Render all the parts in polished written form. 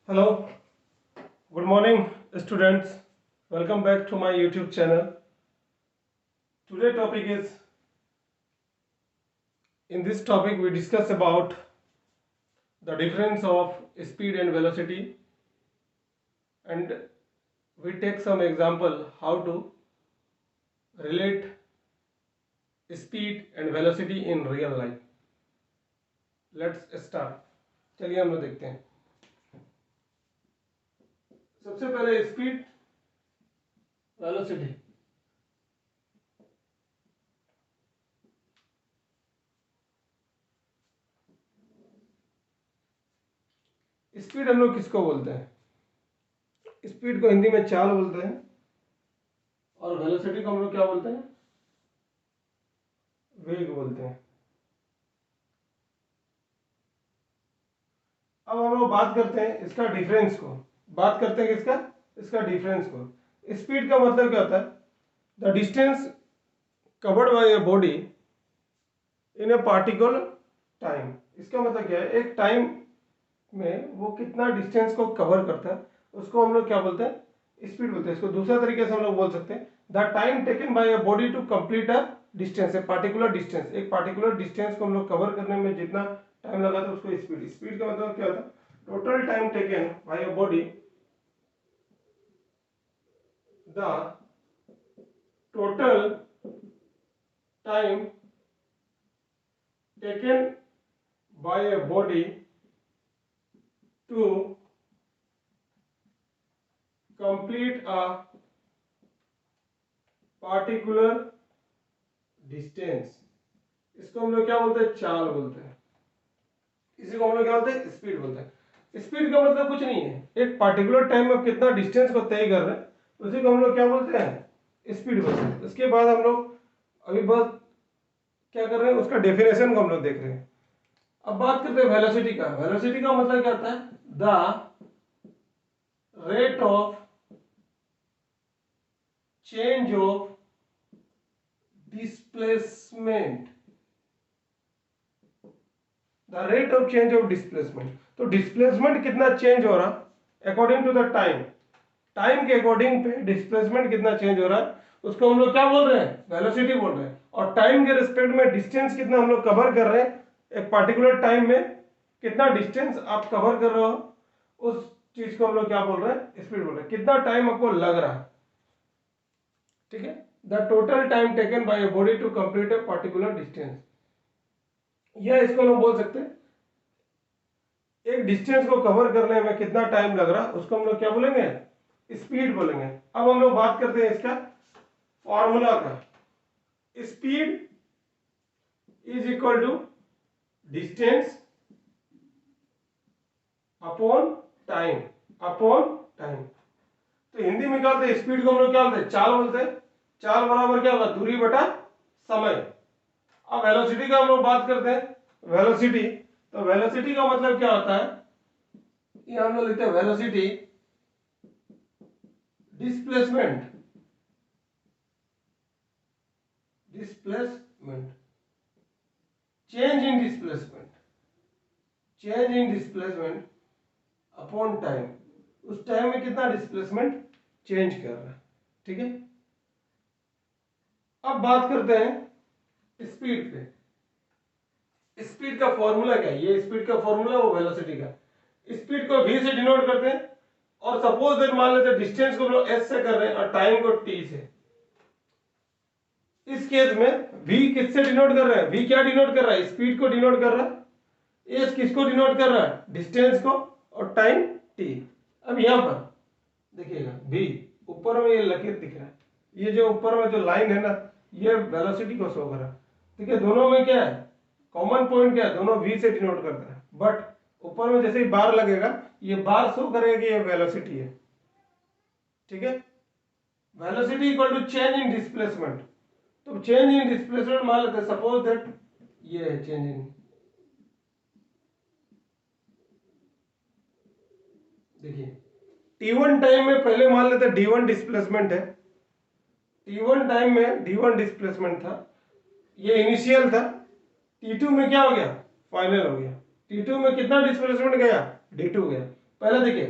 Hello, good morning, students. Welcome back to my YouTube channel. Today topic is in this topic we discuss about the difference of speed and velocity, and we take some example how to relate speed and velocity in real life. Let's start. चलिए हम लोग देखते हैं. सबसे पहले speed velocity. Speed हम लोग किसको बोलते हैं? स्पीड को हिंदी में चाल बोलते हैं और वेलोसिटी को हम लोग क्या बोलते हैं? वेग बोलते हैं. अब हम लोग बात करते हैं इसका डिफरेंस को. बात करते हैं किसका? इसका डिफरेंस को. स्पीड का मतलब क्या होता है? The distance covered by a body in a particular time. इसका मतलब क्या है? एक टाइम में वो कितना डिस्टेंस को कवर करता है उसको हम लोग क्या बोलते हैं? स्पीड बोलते हैं. इसको दूसरा तरीके से हम लोग बोल सकते हैं the time taken by a body to complete a distance. A particular distance, एक पार्टिकुलर डिस्टेंस को हम लोग कवर करने में जितना टाइम लगा था उसको स्पीड. स्पीड का मतलब क्या होता है? Total time taken bye a body, the total time taken by a body to complete a particular distance. इसको हम लोग क्या बोलते हैं? चाल बोलते हैं. इसी को हम लोग क्या बोलते हैं? स्पीड बोलते हैं. स्पीड का मतलब कुछ नहीं है, एक पार्टिकुलर टाइम में कितना डिस्टेंस को तय कर रहे हैं उसी को हम लोग क्या बोलते हैं? स्पीड बोलते हैं. उसके बाद हम लोग अभी बस क्या कर रहे हैं उसका डेफिनेशन को हम लोग देख रहे हैं. अब बात करते हैं वेलोसिटी का. वेलोसिटी का मतलब क्या होता है? The rate of change of displacement. The rate of change of displacement. तो डिस्प्लेसमेंट कितना चेंज हो रहा according to the time. Time के अकॉर्डिंग पे डिस्प्लेसमेंट कितना चेंज हो रहा है उसको हम लोग क्या बोल रहे हैं? वेलोसिटी बोल रहे हैं. और टाइम के रिस्पेक्ट में डिस्टेंस कितना हम लोग कवर कर रहे हैं, एक पार्टिकुलर टाइम में कितना डिस्टेंस आप कवर कर रहे हो उस चीज को हम लोग क्या बोल रहे हैं? स्पीड बोल रहे हैं. कितना टाइम आपको लग रहा है. ठीक है. The total time taken by a body to complete a particular distance. या इसको हम बोल सकते हैं एक डिस्टेंस को कवर करने में कितना टाइम लग रहा उसको हम लोग क्या बोलेंगे? स्पीड बोलेंगे. अब हम लोग बात करते हैं इसका फॉर्मूला का. Speed is equal to distance upon time. Upon time. तो हिंदी में क्या बोलते हैं? स्पीड को हम लोग क्या बोलते हैं? चाल बोलते हैं. चाल बराबर क्या होगा? दूरी बटा समय. अब वेलोसिटी का हम लोग बात करते हैं. वेलोसिटी, तो वेलोसिटी का मतलब क्या होता है? ये हम लोग लिखते हैं velocity displacement. Displacement, change in displacement. Change in displacement upon time. उस टाइम में कितना डिस्प्लेसमेंट चेंज कर रहा है. ठीक है. अब बात करते हैं स्पीड पे. स्पीड का फॉर्मूला क्या है? ये स्पीड का फॉर्मूला वो वेलोसिटी का. स्पीड को v से डिनोट करते हैं और सपोज दैट मान लेते हैं डिस्टेंस को हम लोग s से कर रहे हैं और टाइम को t से. इस केस में v किससे डिनोट कर रहा है? v क्या डिनोट कर रहा है? स्पीड को डिनोट कर रहा है. s किसको डिनोट कर रहा है? डिस्टेंस को. और टाइम t. अब यहां पर देखिएगा v ऊपर में ये लकीर दिख रहा है, ये जो ऊपर में जो लाइन है ना ये वेलोसिटी को शो कर रहा है. ठीक है. दोनों में क्या है? कॉमन पॉइंट क्या है? दोनों v से डिनोट करता है. बट ऊपर में जैसे ही बार लगेगा ये बार शो करेगा कि ये वेलोसिटी है. ठीक है. Velocity equal to change in displacement. तो चेंज इन डिस्प्लेसमेंट मान लेते हैं सपोज दैट ये है चेंज इन. देखिए t1 टाइम में पहले मान लेते हैं d1 डिस्प्लेसमेंट है. t1 टाइम में d1 डिस्प्लेसमेंट था, ये इनिशियल था. t2 में क्या हो गया? फाइनल हो गया. t2 में कितना डिस्प्लेसमेंट गया? d2 गया. पहले देखिए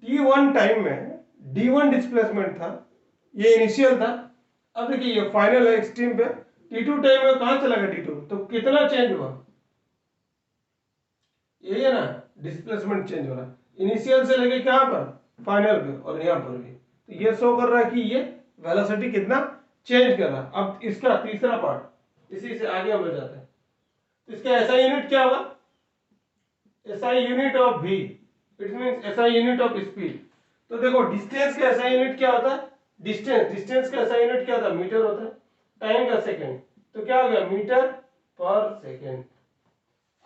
t1 टाइम में d1 डिस्प्लेसमेंट था, ये इनिशियल था। अब देखिए ये फाइनल है एक्सट्रीम पे, t2 टाइम में कहां चला गया d2, तो कितना चेंज हुआ, यही है ना, डिस्प्लेसमेंट चेंज हो रहा है इनिशियल से लेके कहां पर, फाइनल पे, और यहां पर भी। तो ये शो कर रहा है कि ये वेलोसिटी कितना चेंज कर रहा है। अब इसका तीसरा पार्ट, इसी से आगे हम लोग जाते हैं। तो इसका एसआई यूनिट क्या होगा, SI unit of v, it means SI unit of speed. तो देखो डिस्टेंस का एसआई यूनिट क्या होता है, डिस्टेंस का एसआई यूनिट क्या होता है, मीटर होता है, टाइम का सेकंड, तो क्या हो गया मीटर पर सेकंड।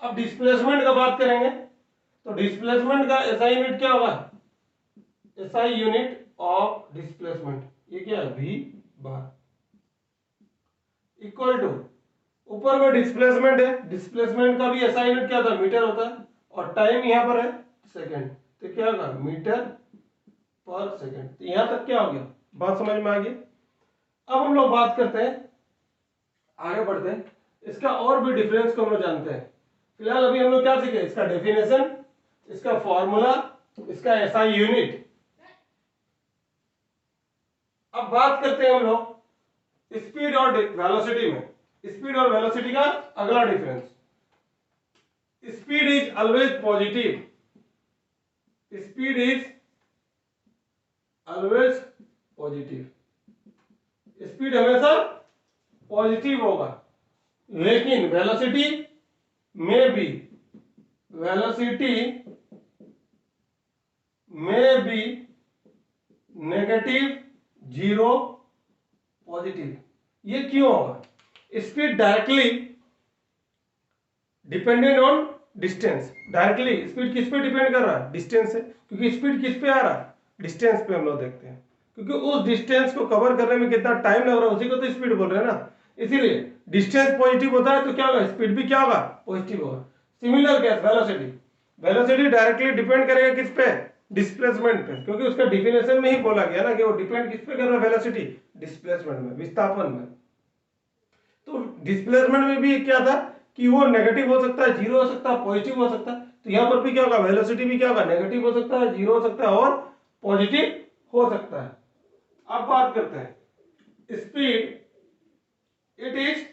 अब डिस्प्लेसमेंट का बात करेंगे, तो डिस्प्लेसमेंट का एसआई यूनिट क्या होगा, एसआई यूनिट ऑफ डिस्प्लेसमेंट, ये क्या है v बार, इक्वल टू, ऊपर में डिस्प्लेसमेंट है, डिस्प्लेसमेंट का भी एसआई यूनिट क्या होता है, मीटर होता है, और टाइम यहां पर है सेकंड, तो क्या होगा मीटर पर सेकंड। तो यहां तक क्या हो गया, बात समझ में आ गई। अब हम लोग बात करते हैं, आगे बढ़ते हैं, इसका और भी डिफरेंस को हम लोग जानते हैं। फिलहाल अभी हम लोग क्या सीखे, इसका डेफिनेशन, इसका फॉर्मूला, इसका एसआई यूनिट। अब बात करते हैं हम लोग स्पीड और वेलोसिटी में, स्पीड और वेलोसिटी का अगला difference. Speed is always positive, speed is always positive, speed हमेशा पॉजिटिव होगा, लेकिन वेलोसिटी में भी, वेलोसिटी में भी नेगेटिव, जीरो, पॉजिटिव। ये क्यों होगा, speed directly dependent on distance, directly speed किस पे डिपेंड कर रहा है, डिस्टेंस से, क्योंकि स्पीड किस पे आ रहा है, डिस्टेंस पे हम लोग देखते हैं, क्योंकि उस डिस्टेंस को कवर करने में कितना टाइम लग रहा है उसी को तो स्पीड बोल रहे हैं ना। इसीलिए डिस्टेंस पॉजिटिव होता है तो क्या होगा, स्पीड भी क्या होगा, पॉजिटिव होगा। Similar case velocity, velocity directly depend करेगा किस पे, डिस्प्लेसमेंट पे, क्योंकि उसका डिफिनेशन में ही बोला गया ना कि वो डिपेंड किस पे कर रहा है, वेलोसिटी, डिस्प्लेसमेंट में, विस्थापन में। तो डिस्प्लेसमेंट में भी क्या था कि वो नेगेटिव हो सकता है, जीरो हो सकता है, पॉजिटिव हो सकता है। तो यहां पर भी क्या होगा, वेलोसिटी भी क्या होगा, नेगेटिव हो सकता है, जीरो हो सकता है, और पॉजिटिव हो सकता है। अब बात करते हैं speed, it is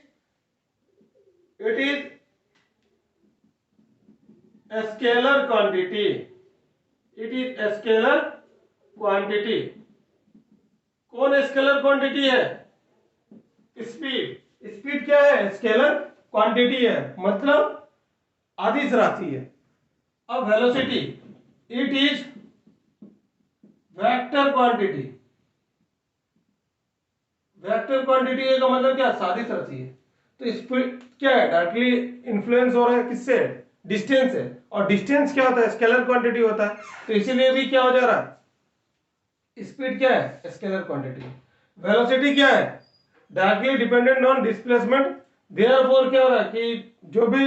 scalar quantity, it is scalar quantity. कौन स्केलर क्वांटिटी है, स्पीड। स्पीड क्या है, स्केलर क्वांटिटी है, मतलब आदिश राशि है। अब velocity, it is vector quantity, vector quantity का मतलब क्या, सादिश राशि है। तो स्पीड क्या है, डायरेक्टली इन्फ्लुएंस हो रहा है किससे, डिस्टेंस से, और डिस्टेंस क्या होता है, स्केलर क्वांटिटी होता है, तो इसीलिए भी क्या हो जा रहा है, स्पीड क्या है, स्केलर क्वांटिटी। वेलोसिटी क्या है, directly dependent on displacement, therefore क्या हो रहा है कि जो भी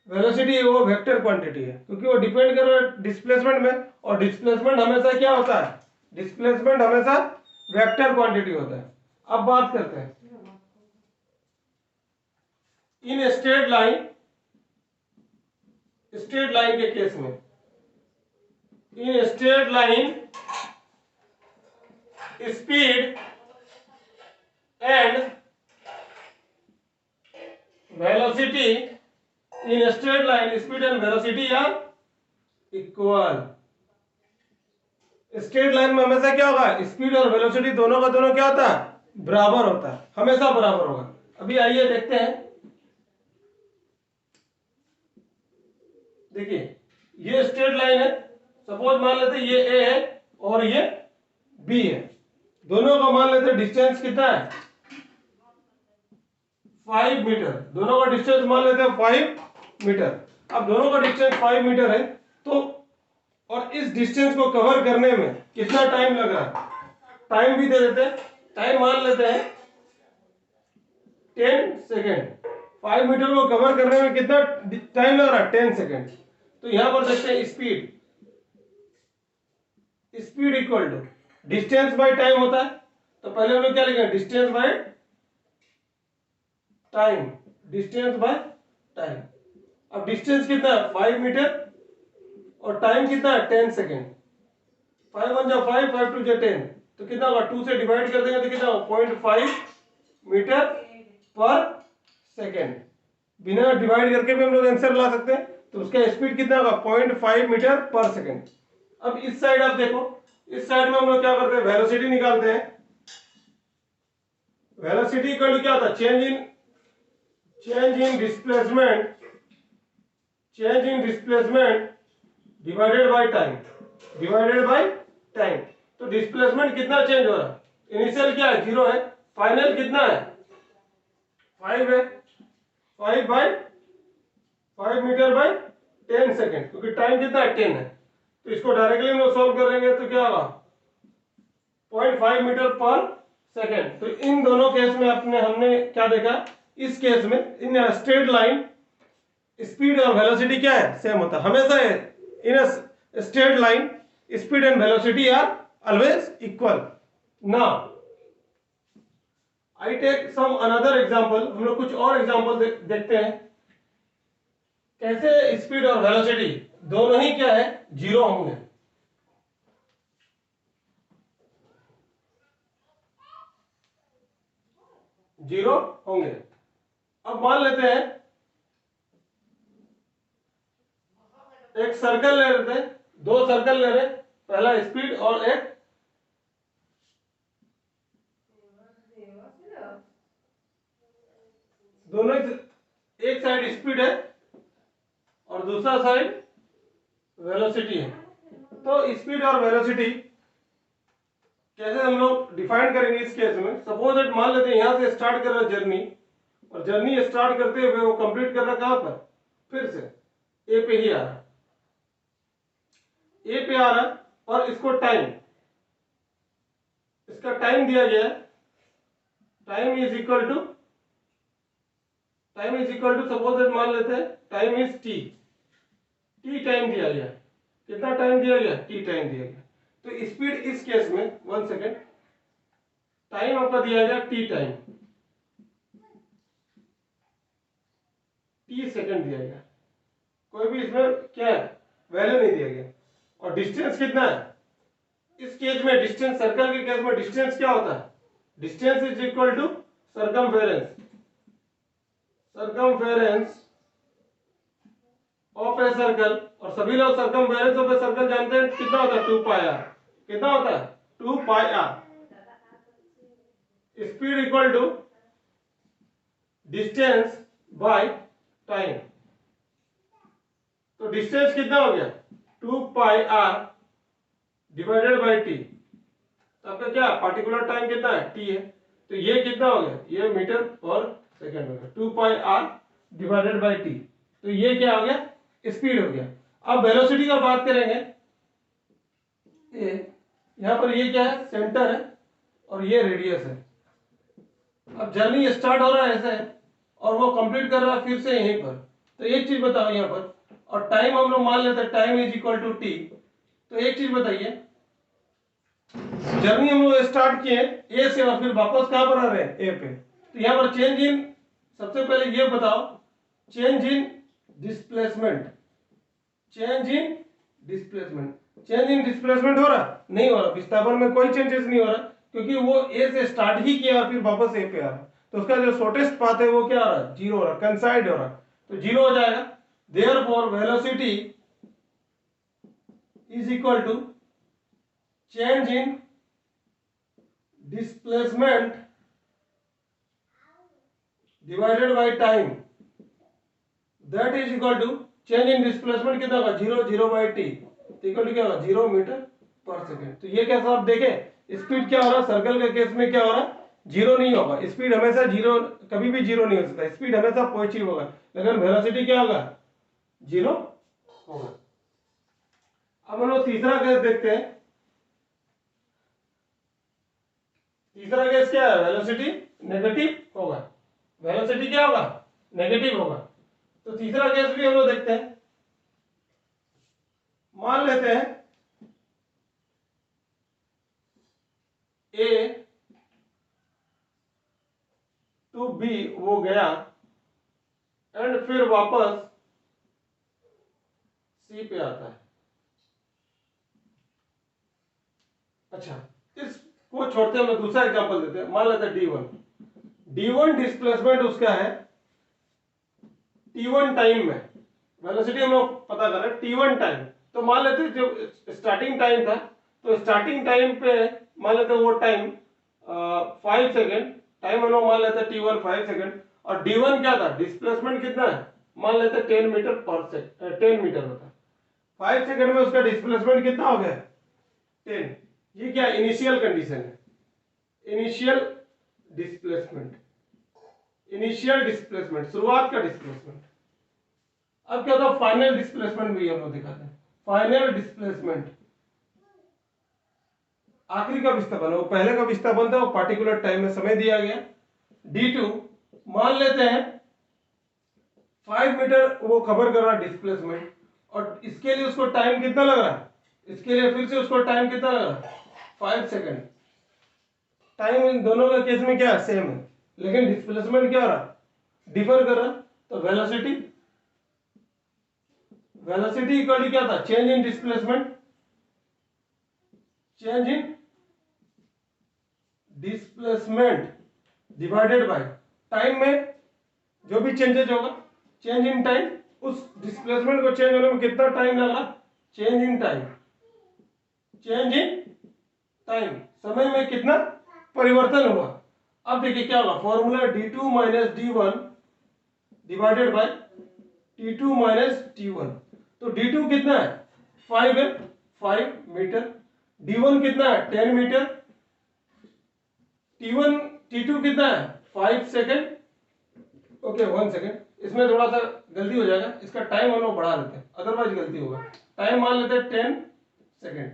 वेलोसिटी है वो वेक्टर क्वांटिटी है, क्योंकि वो डिपेंड कर रहा है डिस्प्लेसमेंट में, और डिस्प्लेसमेंट हमेशा क्या होता है, डिस्प्लेसमेंट हमेशा वेक्टर क्वांटिटी होता है। अब बात करते हैं इन स्ट्रेट लाइन के केस में, in straight line speed and velocity, in straight line speed and velocity are equal. Straight line में हमेशा क्या होगा, स्पीड और वेलोसिटी दोनों का दोनों क्या होता है, बराबर होता है, हमेशा बराबर होगा। अभी आइए देखते हैं, देखिए ये स्ट्रेट लाइन है, सपोज मान लेते ये ए है और ये बी है, दोनों का मान लेते डिस्टेंस कितना है, 5 मीटर, दोनों का डिस्टेंस मान लेते हैं 5 मीटर। अब दोनों का डिस्टेंस 5 मीटर है, तो और इस डिस्टेंस को कवर करने में कितना टाइम लग रहा है, टाइम भी दे देते हैं, टाइम मान लेते हैं 10 सेकेंड। 5 मीटर को कवर करने में कितना टाइम लग रहा है, 10 सेकेंड। तो यहां पर देखते हैं speed, speed equal to distance by time होता है, तो पहले हम लोग क्या लिखेंगे, distance by time, distance by time. अब डिस्टेंस कितना है, 5 मीटर, और टाइम कितना है 10 सेकेंड। 5 1 जा 5, 5 2 जा 10, तो कितना होगा 2 से डिवाइड कर देंगे तो कितना होगा 0.5 मीटर पर सेकेंड। बिना डिवाइड करके भी हम लोग आंसर ला सकते हैं। तो उसका स्पीड कितना होगा 0.5 मीटर पर सेकेंड। अब इस साइड आप देखो, इस साइड में हम लोग क्या करते हैं वेलोसिटी निकालते हैं। वेलोसिटी इक्वल टू क्या होता है change in displacement divided by time. तो डिस्प्लेसमेंट कितना चेंज हो रहा है, इनिशियल क्या है 0 है, फाइनल कितना है 5 है, 5 मीटर बाय 10 सेकेंड, क्योंकि टाइम कितना है 10 है। तो इसको डायरेक्टली हम लोग सॉल्व कर लेंगे तो क्या होगा 0.5 मीटर पर सेकेंड। तो इन दोनों केस में हमने क्या देखा, इस केस में इन स्ट्रेट लाइन स्पीड और वेलोसिटी क्या है सेम होता है हमेशा। In a straight line speed and velocity are always equal. Now I take some another example. हम लोग कुछ और एग्जांपल देखते हैं कैसे स्पीड और वेलोसिटी दोनों ही क्या है जीरो होंगे। जीरो होंगे। अब मान लेते हैं एक सर्कल ले लेते हैं, दो सर्कल ले रहे हैं, पहला स्पीड और एक दोनों एक साइड स्पीड है और दूसरा साइड वेलोसिटी है। तो स्पीड और वेलोसिटी कैसे हम लोग डिफाइन करेंगे इस केस में। सपोज दैट मान लेते हैं यहां से स्टार्ट कर रहा है जर्नी, और जर्नी स्टार्ट करते हुए वो कंप्लीट कर रहा है कहां पर, फिर से ए पे ही आ रहा है, ए पे आ रहा है। और इसको इसका टाइम दिया गया है, time is equal to suppose that मान लेते हैं टाइम इज टी टाइम दिया गया। कितना टाइम दिया गया टी टाइम दिया गया। तो स्पीड इस केस में 1 सेकेंड, टाइम आपका दिया गया टी टाइम, टी सेकेंड दिया गया, कोई भी इसमें क्या है वैल्यू नहीं दिया गया। और डिस्टेंस कितना है इस केस में, डिस्टेंस सर्कल के केस में डिस्टेंस क्या होता है, distance is equal to circumference of a circle. और सभी लोग सरकमफेरेंस ऑफ ए सर्कल जानते हैं कितना होता है 2 पाई आर। कितना होता है 2 pi R. Speed equal to distance by time. तो डिस्टेंस कितना हो गया 2 pi R divided by T. तो आपका क्या पार्टिकुलर टाइम कितना है टी है, तो ये कितना हो गया ये मीटर पर सेकेंड हो गया 2 pi R divided by T. तो ये क्या हो गया स्पीड हो गया। अब वेलोसिटी का बात करेंगे, यहां पर ये क्या है सेंटर है और ये रेडियस है। अब जर्नी स्टार्ट हो रहा है ऐसे और वो कंप्लीट कर रहा है फिर से यहीं पर। तो एक चीज बताओ यहां पर, और टाइम हम लोग मान लेते हैं time is equal to T. तो एक चीज बताइए, जर्नी हम लोग स्टार्ट किए ए से और फिर वापस कहां पर आ रहे हैं ए पे। तो यहां पर चेंज इन, सबसे पहले ये बताओ change in displacement change in displacement हो रहा नहीं हो रहा। विस्थापन में कोई चेंजेस नहीं हो रहा क्योंकि वो ए से स्टार्ट ही किया और फिर वापस ए पे आ रहा। तो उसका जो शॉर्टेस्ट पाथ है वो क्या आ रहा है जीरो हो रहा, कंसाइड हो रहा, तो जीरो हो जाएगा। Therefore velocity is equal to change in displacement divided by time, that is equal to change in displacement कितना होगा 0 बाय टी इक्वल टू क्या होगा 0 मीटर पर सेकेंड। तो ये कैसा आप देखें स्पीड क्या हो रहा है, सर्कल के केस में क्या हो रहा है जीरो नहीं होगा। स्पीड हमेशा जीरो, कभी भी जीरो नहीं हो सकता, स्पीड हमेशा पॉजिटिव होगा, लेकिन वेलोसिटी क्या होगा जीरो होगा। अब हम लोग तीसरा केस देखते हैं। तीसरा केस क्या है वेलोसिटी नेगेटिव होगा, वेलोसिटी क्या होगा नेगेटिव होगा। तो तीसरा केस भी हम लोग देखते हैं। मान लेते हैं ए टू बी वो गया एंड फिर वापस सी पे आता है। अच्छा, इसको छोड़ते हैं, हम दूसरा एग्जांपल देते हैं। मान लेते हैं D1 डिस्प्लेसमेंट उसका है T1 टाइम में, वेलोसिटी हम लोग पता कर रहे हैं T1 टाइम। तो मान लेते हैं जो स्टार्टिंग टाइम था, तो स्टार्टिंग टाइम पे मान लेते हैं वो टाइम 5 सेकेंड, टाइम हम लोग मान लेते हैं T1 5 सेकेंड, और D1 क्या था, डिस्प्लेसमेंट कितना है, मान लेते हैं 10 मीटर पर सेकेंड, 10 मीटर होता है। 5 सेकेंड में उसका डिस्प्लेसमेंट कितना हो गया, 10। ये क्या इनिशियल कंडीशन है, इनिशियल डिस्प्लेसमेंट, इनिशियल डिस्प्लेसमेंट, शुरुआत का डिस्प्लेसमेंट। अब क्या होता है, फाइनल डिस्प्लेसमेंट भी हम लोग दिखाते हैं। फाइनल डिस्प्लेसमेंट आखिरी का विस्थापन, वो पहले का विस्थापन था, वो पार्टिकुलर टाइम में समय दिया गया D2। मान लेते हैं 5 मीटर वो कवर कर रहा है डिस्प्लेसमेंट, और इसके लिए उसको टाइम कितना लग रहा है, इसके लिए फिर से उसको टाइम कितना लग रहा है, 5 सेकेंड। टाइम इन दोनों के केस में क्या है, सेम है, लेकिन डिस्प्लेसमेंट क्या हो रहा, डिफर कर रहा। तो वेलोसिटी, वेलोसिटी इक्वल टू क्या था, change in displacement, change in displacement divided by time में जो भी चेंजेज होगा, चेंज इन टाइम, उस डिस्प्लेसमेंट को चेंज होने में कितना टाइम लगा, change in time, change in time, समय में कितना परिवर्तन हुआ। अब देखिए क्या होगा, formula D2 minus D1 divided by T2 minus T1। तो D2 कितना है, 5 है, 5 मीटर। D1 कितना है, 10 मीटर। T2 कितना है, 5 सेकेंड। ओके 1 सेकेंड, इसमें थोड़ा सा गलती हो जाएगा, इसका टाइम हम लोग बढ़ा देते हैं, अदरवाइज गलती होगा। टाइम मान लेते हैं 10 सेकेंड,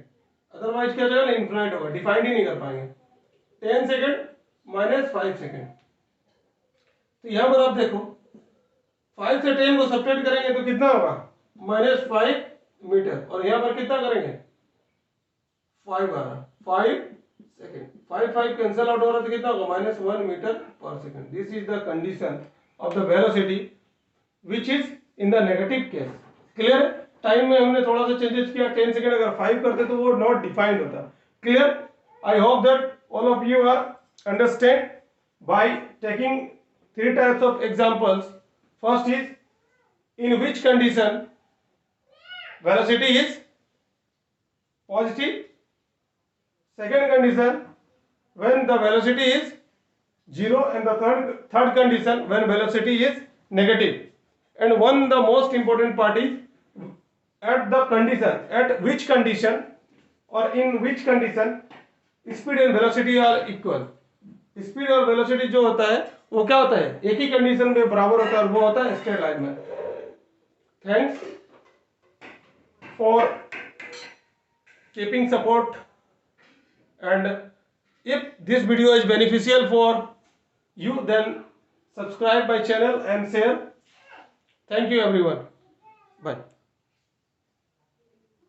अदरवाइज क्या हो जाएगा ना, इनफाइनाइट होगा, डिफाइंड ही नहीं कर पाएंगे। 10 सेकेंड माइनस 5 सेकेंड, तो यहां पर आप देखो 5 से 10 को सब्ट्रैक्ट करेंगे तो कितना होगा, -5 मीटर, और यहां पर कितना करेंगे, 5 आ रहा, 5 सेकेंड, 5 कैंसिल आउट हो रहा, तो कितना होगा, -1 मीटर पर second. This is the condition of the velocity which is in the negative case. Clear, time में हमने थोड़ा सा चेंजेस किया, 10 सेकेंड अगर 5 करते तो वो नॉट डिफाइंड होता। Clear, I hope that all of you are understand by taking 3 types of examples. First is, in which condition velocity is positive. Second condition, when the velocity is 0, and the third condition, when velocity is negative. And one the most important part is, at the condition, at which condition or in which condition speed and velocity are equal. Speed और velocity जो होता है वो क्या होता है, एक ही condition में बराबर होता है, और वो होता है स्ट्रेट लाइन में। Thanks for keeping support, and if this video is beneficial for you, then subscribe my channel and share. Thank you everyone, bye.